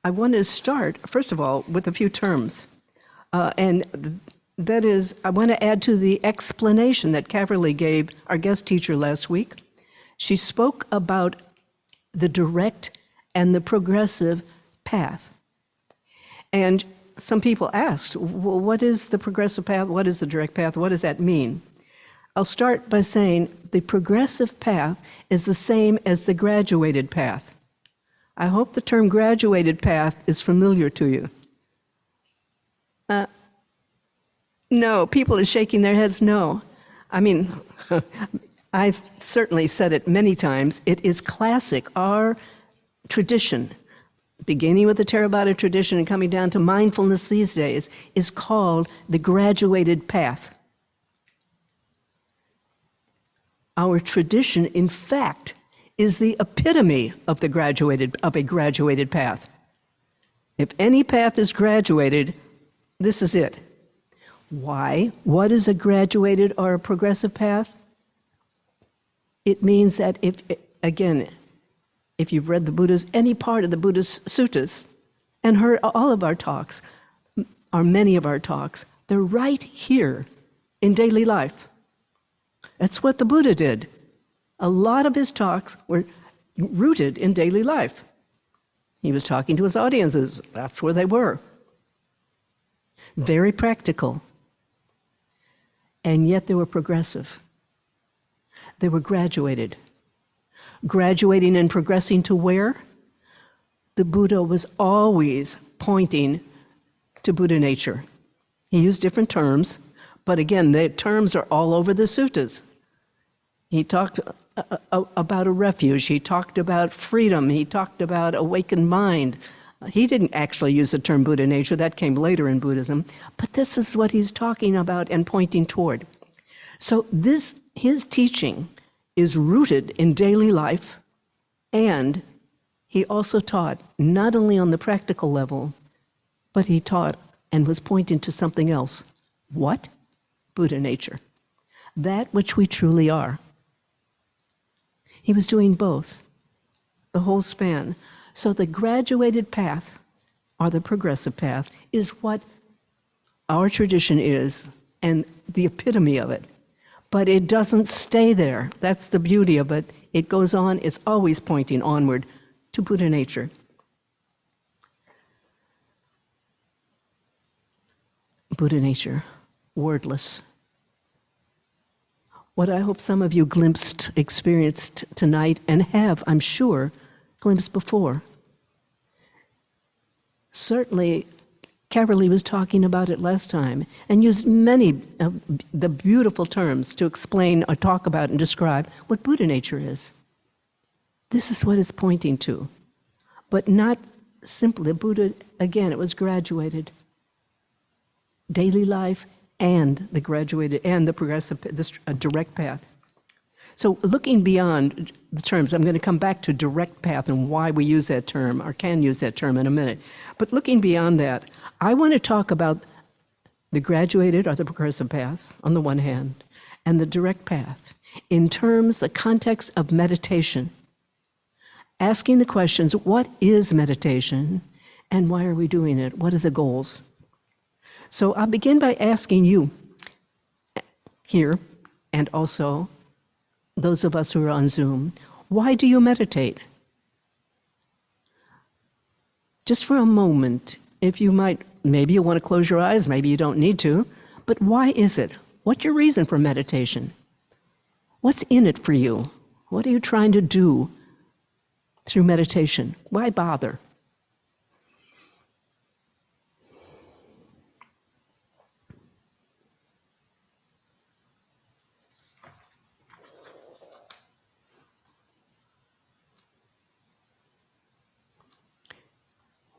I want to start, first of all, with a few terms. And that is, I want to add to the explanation that Caverly gave our guest teacher last week. She spoke about the direct and the progressive path. And some people asked, well, what is the progressive path? What is the direct path? What does that mean? I'll start by saying the progressive path is the same as the graduated path. I hope the term graduated path is familiar to you. No, people are shaking their heads no. I mean, I've certainly said it many times. It is classic, our tradition, beginning with the Theravada tradition and coming down to mindfulness these days, is called the graduated path. Our tradition, in fact, is the epitome of a graduated path. If any path is graduated, this is it. Why? What is a graduated or a progressive path? It means that if you've read the Buddha's, any part of the Buddha's suttas and heard all of our talks, or many of our talks, they're right here in daily life. That's what the Buddha did. A lot of his talks were rooted in daily life. He was talking to his audiences. That's where they were. Very practical. And yet they were progressive. They were graduated. Graduating and progressing to where? The Buddha was always pointing to Buddha nature. He used different terms, but again, the terms are all over the suttas. He talked about a refuge. He talked about freedom. He talked about awakened mind. He didn't actually use the term Buddha nature. That came later in Buddhism. But this is what he's talking about and pointing toward. So his teaching is rooted in daily life, and he also taught not only on the practical level, but he taught and was pointing to something else. What? Buddha nature. That which we truly are. He was doing both, the whole span. So the graduated path, or the progressive path, is what our tradition is, and the epitome of it. But it doesn't stay there. That's the beauty of it. It goes on, it's always pointing onward to Buddha nature. Buddha nature, wordless. What I hope some of you experienced tonight, and have, I'm sure, glimpsed before. Certainly, Caverly was talking about it last time and used many of the beautiful terms to explain or talk about and describe what Buddha nature is. This is what it's pointing to. But not simply Buddha, again, it was graduated. Daily life and the graduated and the progressive, this direct path. So looking beyond the terms, I'm going to come back to direct path and why we use that term, or can use that term in a minute. But looking beyond that, I want to talk about the graduated or the progressive path on the one hand, and the direct path in terms, the context of meditation. Asking the questions, what is meditation and why are we doing it? What are the goals? So I'll begin by asking you here, and also those of us who are on Zoom, why do you meditate? Just for a moment, if you might, maybe you want to close your eyes, maybe you don't need to, but why is it? What's your reason for meditation? What's in it for you? What are you trying to do through meditation? Why bother?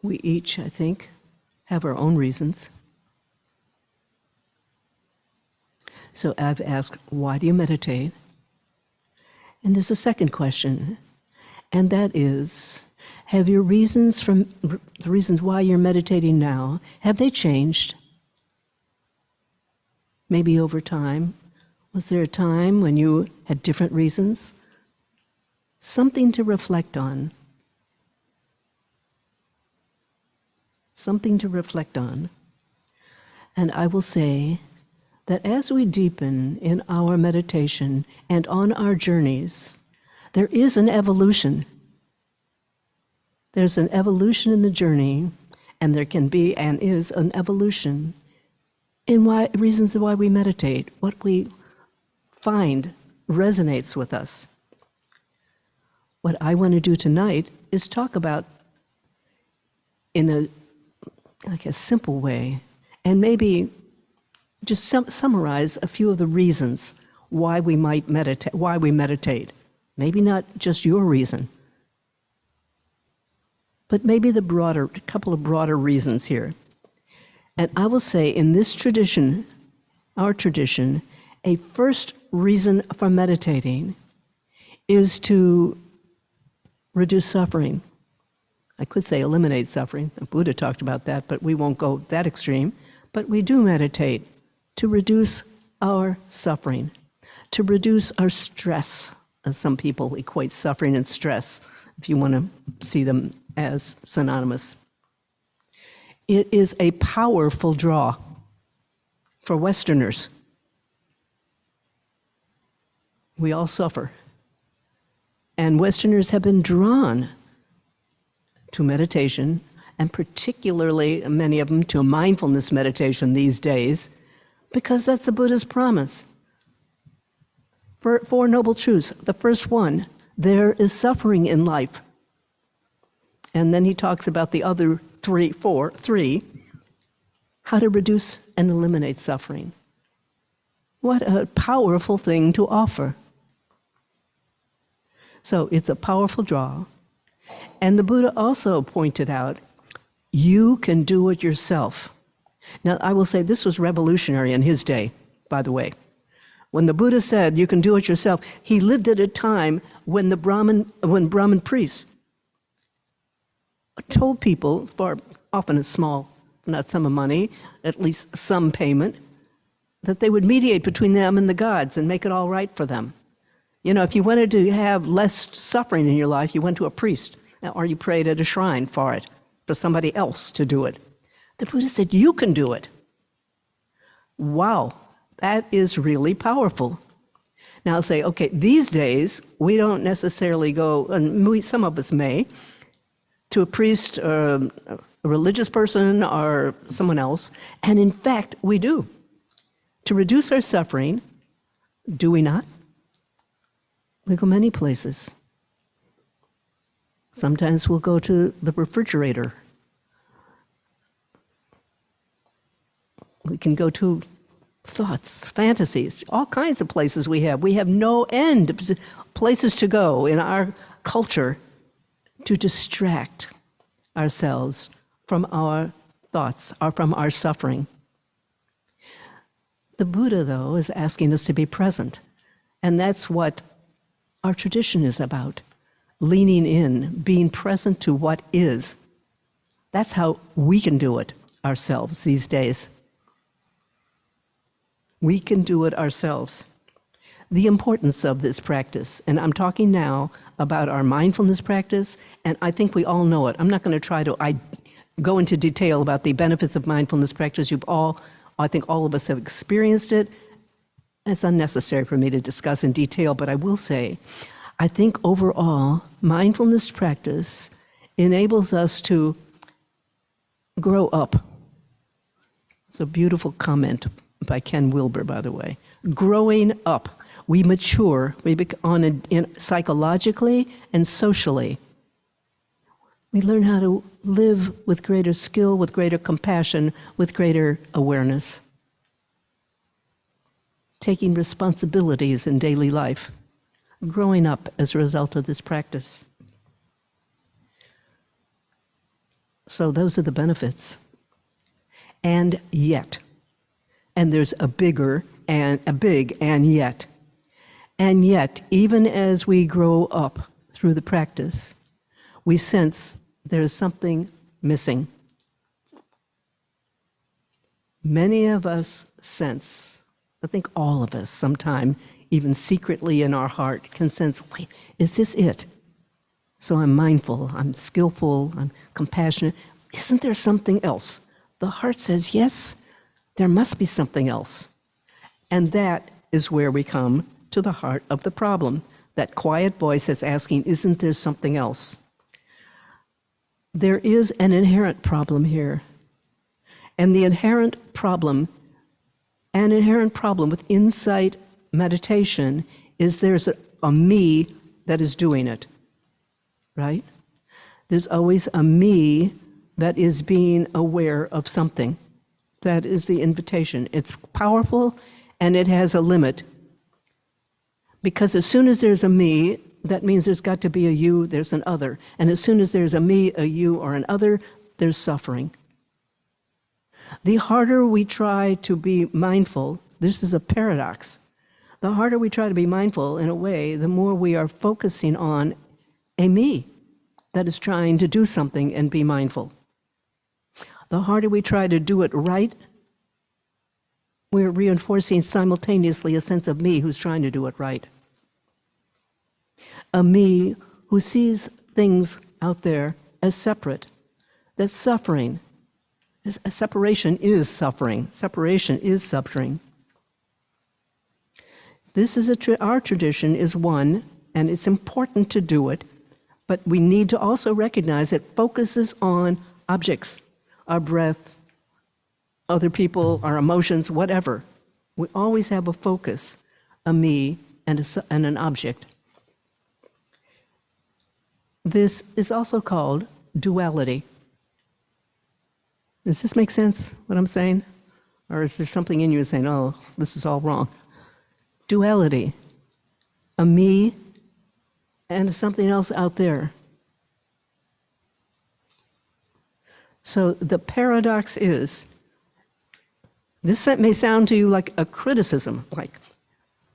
We each, I think, have our own reasons. So I've asked, why do you meditate? And there's a second question, and that is, have your reasons from the reasons why you're meditating now, have they changed? Maybe over time. Was there a time when you had different reasons? Something to reflect on. something to reflect on. And I will say that as we deepen in our meditation and on our journeys, there is an evolution. There's an evolution in the journey, and there can be and is an evolution in reasons why we meditate, what we find resonates with us. What I want to do tonight is talk about in a simple way, and maybe just summarize a few of the reasons why we might meditate, why we meditate. Maybe not just your reason, but maybe a couple of broader reasons here. And I will say in this tradition, our tradition, a first reason for meditating is to reduce suffering. I could say eliminate suffering. Buddha talked about that, but we won't go that extreme. But we do meditate to reduce our suffering, to reduce our stress, as some people equate suffering and stress, if you want to see them as synonymous. It is a powerful draw for Westerners. We all suffer. And Westerners have been drawn to meditation, and particularly many of them to mindfulness meditation these days, because that's the Buddha's promise. Four Noble Truths. The first one, there is suffering in life. And then he talks about the other three, how to reduce and eliminate suffering. What a powerful thing to offer. So it's a powerful draw. And the Buddha also pointed out, you can do it yourself. Now, I will say this was revolutionary in his day, by the way. When the Buddha said you can do it yourself, he lived at a time when Brahmin priests told people, for often a small, not sum of money, at least some payment, that they would mediate between them and the gods and make it all right for them. You know, if you wanted to have less suffering in your life, you went to a priest, or you prayed at a shrine for it, for somebody else to do it. The Buddha said, you can do it. Wow, that is really powerful. Now say, okay, these days, we don't necessarily go, and some of us may, to a priest, a religious person, or someone else, and in fact, we do. To reduce our suffering, do we not? We go many places. Sometimes we'll go to the refrigerator. We can go to thoughts, fantasies, all kinds of places we have. We have no end of places to go in our culture to distract ourselves from our thoughts or from our suffering. The Buddha, though, is asking us to be present. And that's what our tradition is about. Leaning in, being present to what is. That's how we can do it ourselves these days. We can do it ourselves. The importance of this practice, and I'm talking now about our mindfulness practice, and I think we all know it. I'm not going to try to go into detail about the benefits of mindfulness practice. I think all of us have experienced it. It's unnecessary for me to discuss in detail, but I will say, I think overall, mindfulness practice enables us to grow up. It's a beautiful comment by Ken Wilber, by the way. Growing up. We mature. We become psychologically and socially. We learn how to live with greater skill, with greater compassion, with greater awareness. Taking responsibilities in daily life. Growing up as a result of this practice. So those are the benefits. And yet, and there's a big and yet. And yet, even as we grow up through the practice, we sense there's something missing. Many of us sense, I think all of us sometime, even secretly in our heart, can sense, wait, is this it? So I'm mindful, I'm skillful, I'm compassionate. Isn't there something else? The heart says, yes, there must be something else. And that is where we come to the heart of the problem. That quiet voice is asking, isn't there something else? There is an inherent problem here. And the inherent problem with insight meditation is there's a me that is doing it, right? There's always a me that is being aware of something. That is the invitation. It's powerful and it has a limit. Because as soon as there's a me, that means there's got to be a you, there's an other. And as soon as there's a me, a you, or an other, there's suffering. The harder we try to be mindful, this is a paradox. The harder we try to be mindful, in a way, the more we are focusing on a me that is trying to do something and be mindful. The harder we try to do it right, we're reinforcing simultaneously a sense of me who's trying to do it right. A me who sees things out there as separate, that's suffering. Separation is suffering. Separation is suffering. This is our tradition is one, and it's important to do it, but we need to also recognize it focuses on objects, our breath, other people, our emotions, whatever. We always have a focus, a me, and an object. This is also called duality. Does this make sense, what I'm saying? Or is there something in you saying, oh, this is all wrong? Duality. A me and something else out there. So the paradox is, this may sound to you like a criticism, like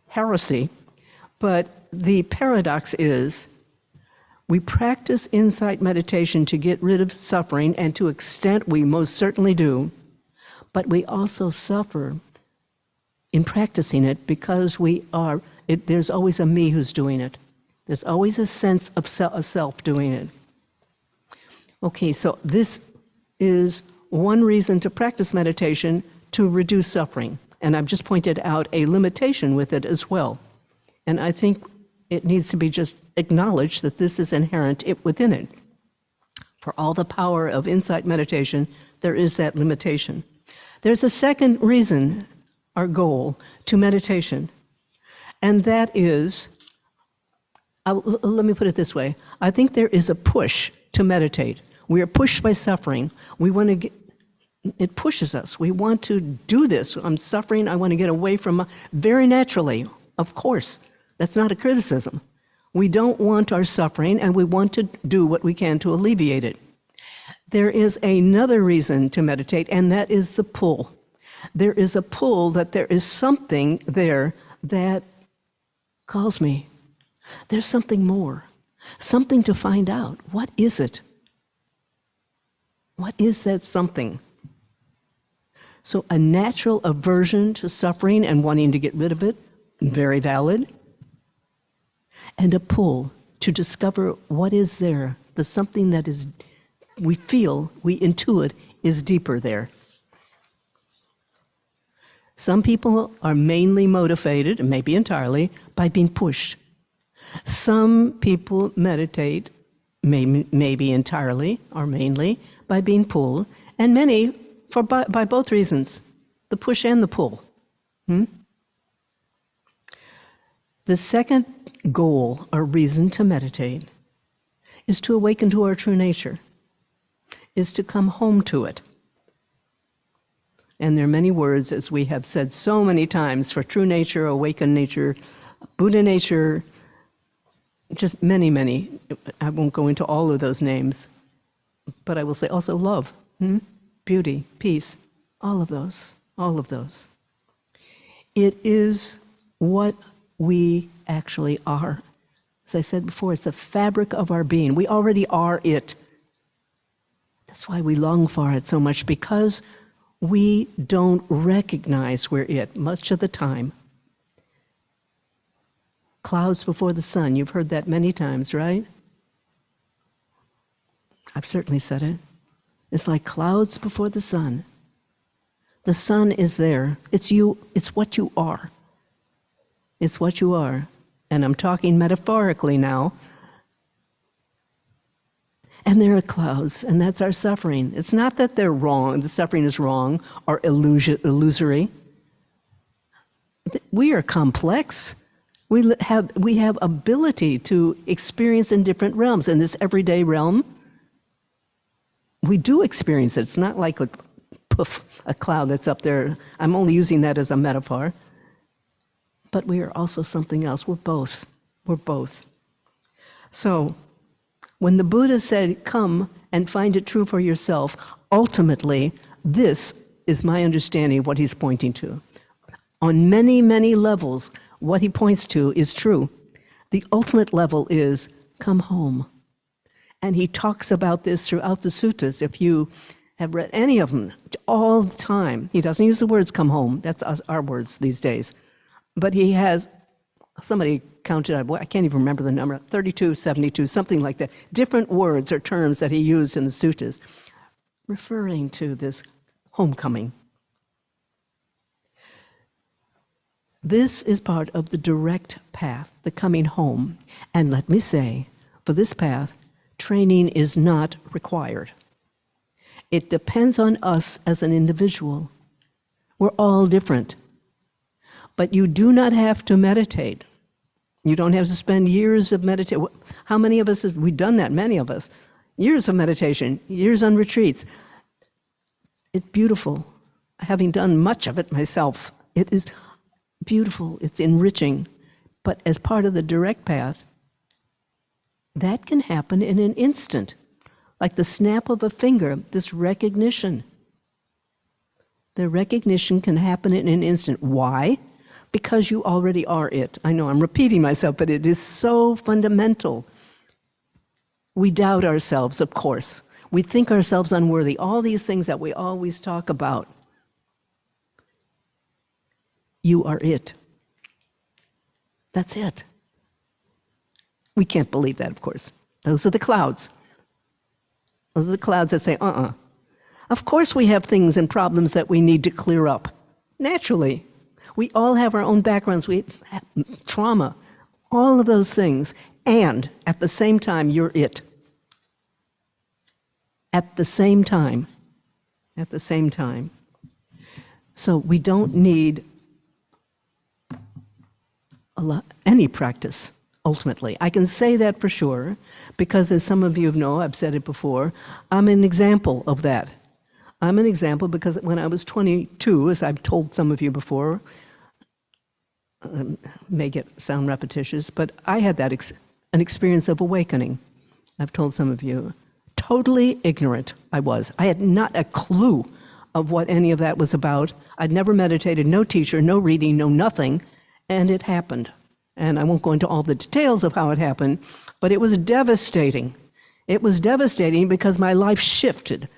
heresy, but the paradox is, we practice insight meditation to get rid of suffering, and to extent we most certainly do, but we also suffer in practicing it because there's always a me who's doing it. There's always a sense of a self doing it. Okay, so this is one reason to practice meditation, to reduce suffering. And I've just pointed out a limitation with it as well. And I think it needs to be just acknowledged that this is inherent within it. For all the power of insight meditation, there is that limitation. There's a second reason, our goal, to meditation. And that is, let me put it this way. I think there is a push to meditate. We are pushed by suffering. It pushes us. We want to do this. I'm suffering. I want to get away from very naturally, of course. That's not a criticism. We don't want our suffering, and we want to do what we can to alleviate it. There is another reason to meditate, and that is the pull. There is a pull that there is something there that calls me. There's something more, something to find out. What is it? What is that something? So a natural aversion to suffering and wanting to get rid of it, very valid. And a pull to discover what is there, the something that is, we feel, we intuit, is deeper there. Some people are mainly motivated, and maybe entirely, by being pushed. Some people meditate, maybe entirely or mainly, by being pulled, and many by both reasons, the push and the pull. The second goal or reason to meditate is to awaken to our true nature, is to come home to it. And there are many words, as we have said so many times, for true nature, awakened nature, Buddha nature, just many, many. I won't go into all of those names, but I will say also love, beauty, peace, all of those, all of those. It is what we actually are. As I said before, it's the fabric of our being. We already are it. That's why we long for it so much, because we don't recognize we're it much of the time. Clouds before the sun, you've heard that many times, right? I've certainly said it. It's like clouds before the sun. The sun is there. It's you. It's what you are. It's what you are. And I'm talking metaphorically now. And there are clouds, and that's our suffering. It's not that they're wrong, the suffering is wrong or illusory. We are complex. We have ability to experience in different realms. In this everyday realm, we do experience it. It's not like a cloud that's up there. I'm only using that as a metaphor. But we are also something else. We're both. We're both. So, when the Buddha said, come and find it true for yourself, ultimately, this is my understanding of what he's pointing to. On many, many levels, what he points to is true. The ultimate level is, come home. And he talks about this throughout the suttas. If you have read any of them, all the time, he doesn't use the words come home. That's our words these days. But he has, somebody counted, I can't even remember the number, 32, 72, something like that. Different words or terms that he used in the suttas, referring to this homecoming. This is part of the direct path, the coming home. And let me say, for this path, training is not required. It depends on us as an individual. We're all different. But you do not have to meditate. You don't have to spend years of meditation. How many of us have we done that? Many of us. Years of meditation, years on retreats. It's beautiful. Having done much of it myself, it is beautiful, it's enriching. But as part of the direct path, that can happen in an instant. Like the snap of a finger, this recognition. The recognition can happen in an instant. Why? Because you already are it. I know I'm repeating myself, but it is so fundamental. We doubt ourselves, of course. We think ourselves unworthy. All these things that we always talk about. You are it. That's it. We can't believe that, of course. Those are the clouds. Those are the clouds that say, Of course we have things and problems that we need to clear up. Naturally. We all have our own backgrounds, we have trauma, all of those things. And at the same time, you're it. At the same time. At the same time. So we don't need any practice, ultimately. I can say that for sure, because as some of you know, I've said it before, I'm an example of that. I'm an example because when I was 22, as I've told some of you before, may sound repetitious, but I had that an experience of awakening. I've told some of you. Totally ignorant I was. I had not a clue of what any of that was about. I'd never meditated, no teacher, no reading, no nothing, and it happened. And I won't go into all the details of how it happened, but it was devastating. It was devastating because my life shifted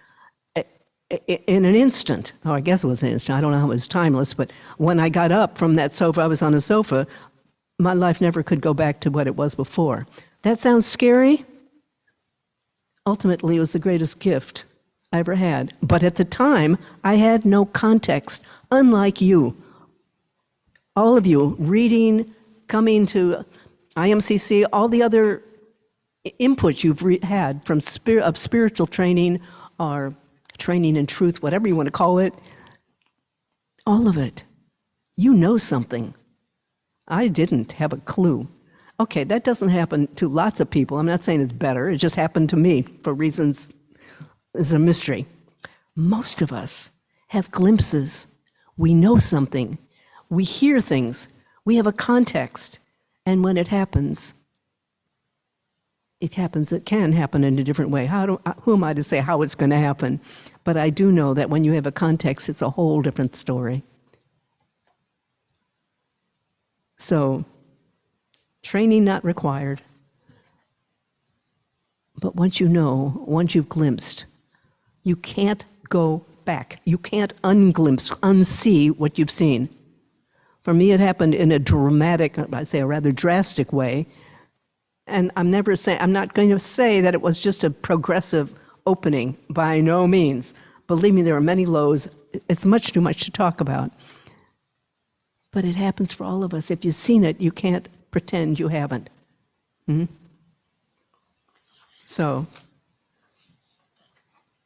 in an instant. Oh, I guess it was an instant. I don't know how it was timeless, but when I got up from that sofa, I was on a sofa, my life never could go back to what it was before. That sounds scary? Ultimately, it was the greatest gift I ever had. But at the time, I had no context, unlike you. All of you, reading, coming to IMCC, all the other input you've had from spiritual training or training in truth, whatever you want to call it, all of it. You know something. I didn't have a clue. Okay, that doesn't happen to lots of people. I'm not saying it's better. It just happened to me for reasons, it's a mystery. Most of us have glimpses. We know something. We hear things. We have a context. And when it happens, it can happen in a different way. Who am I to say how it's going to happen? But I do know that when you have a context, it's a whole different story. So, training not required. But once you know, once you've glimpsed, you can't go back. You can't unglimpse, unsee what you've seen. For me, it happened in a dramatic, I'd say a rather drastic way. And I'm not going to say that it was just a progressive opening, by no means. Believe me, there are many lows. It's much too much to talk about. But it happens for all of us. If you've seen it, you can't pretend you haven't. So,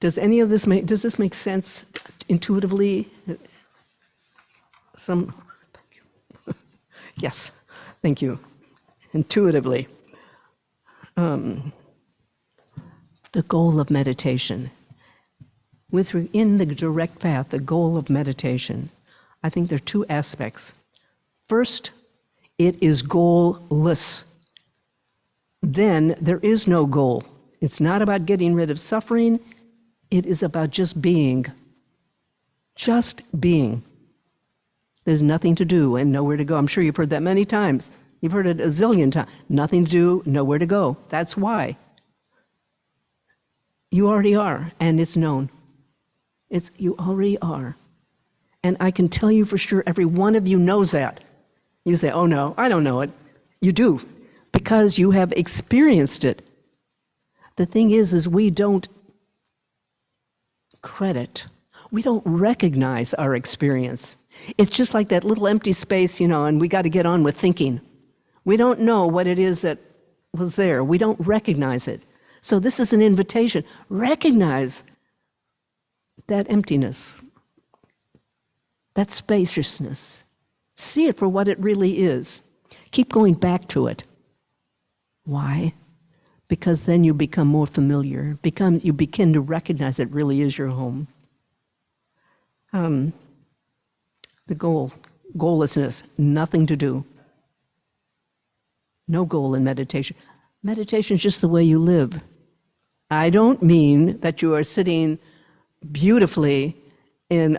does this make sense intuitively? Thank you. Yes, thank you. Intuitively. The goal of meditation. In the direct path, the goal of meditation, I think there are two aspects. First, it is goalless. Then there is no goal. It's not about getting rid of suffering. It is about just being. Just being. There's nothing to do and nowhere to go. I'm sure you've heard that many times. You've heard it a zillion times. Nothing to do, nowhere to go. That's why. You already are, and it's known. You already are. And I can tell you for sure, every one of you knows that. You say, oh no, I don't know it. You do, because you have experienced it. The thing is we don't credit, we don't recognize our experience. It's just like that little empty space, and we got to get on with thinking. We don't know what it is that was there. We don't recognize it. So this is an invitation. Recognize that emptiness, that spaciousness. See it for what it really is. Keep going back to it. Why? Because then you become more familiar. You begin to recognize it really is your home. The goallessness, nothing to do. No goal in meditation. Meditation is just the way you live. I don't mean that you are sitting beautifully in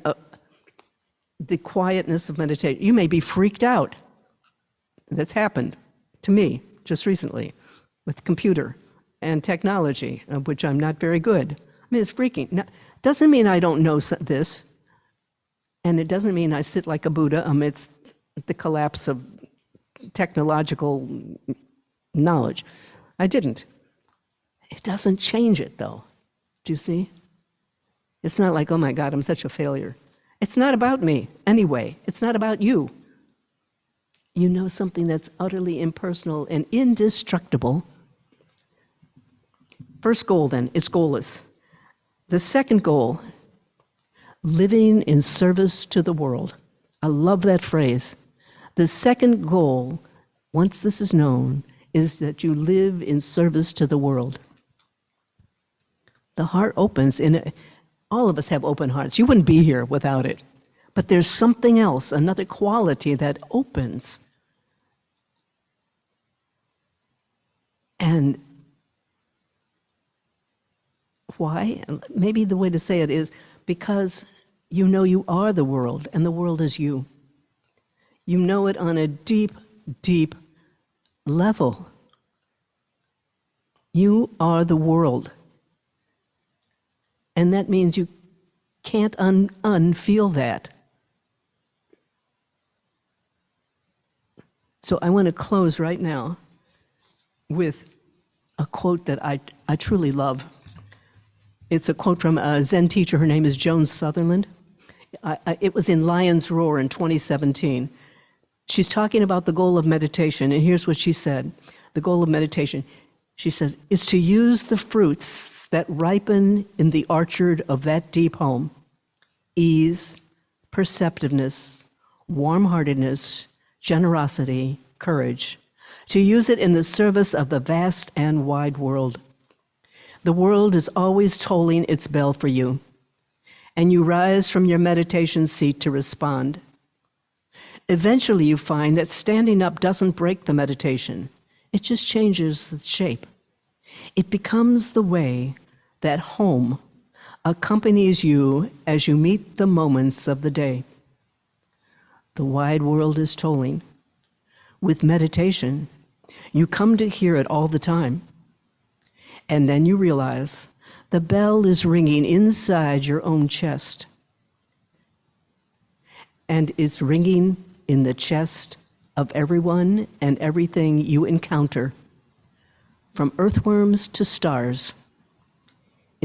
the quietness of meditation. You may be freaked out. That's happened to me just recently with computer and technology, of which I'm not very good. I mean, it's freaking. Now, doesn't mean I don't know this, and it doesn't mean I sit like a Buddha amidst the collapse of technological knowledge. I didn't. It doesn't change it, though. Do you see? It's not like, oh my God, I'm such a failure. It's not about me, anyway. It's not about you. You know something that's utterly impersonal and indestructible. First goal, then, it's goalless. The second goal, living in service to the world. I love that phrase. The second goal, once this is known, is that you live in service to the world. The heart opens. All of us have open hearts. You wouldn't be here without it. But there's something else, another quality that opens. And why? Maybe the way to say it is because you know you are the world, and the world is you. You know it on a deep, deep level. You are the world. And that means you can't unfeel that. So I want to close right now with a quote that I truly love. It's a quote from a Zen teacher. Her name is Joan Sutherland. It was in Lion's Roar in 2017. She's talking about the goal of meditation, and here's what she said. The goal of meditation, she says, is to use the fruits that ripen in the orchard of that deep home. Ease, perceptiveness, warm-heartedness, generosity, courage. To use it in the service of the vast and wide world. The world is always tolling its bell for you, and you rise from your meditation seat to respond. Eventually you find that standing up doesn't break the meditation. It just changes the shape. It becomes the way that home accompanies you as you meet the moments of the day. The wide world is tolling. With meditation, you come to hear it all the time. And then you realize the bell is ringing inside your own chest. And it's ringing in the chest of everyone and everything you encounter, from earthworms to stars.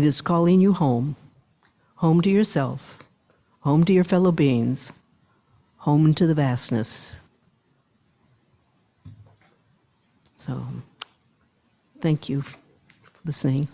It is calling you home, home to yourself, home to your fellow beings, home to the vastness. So, thank you for listening.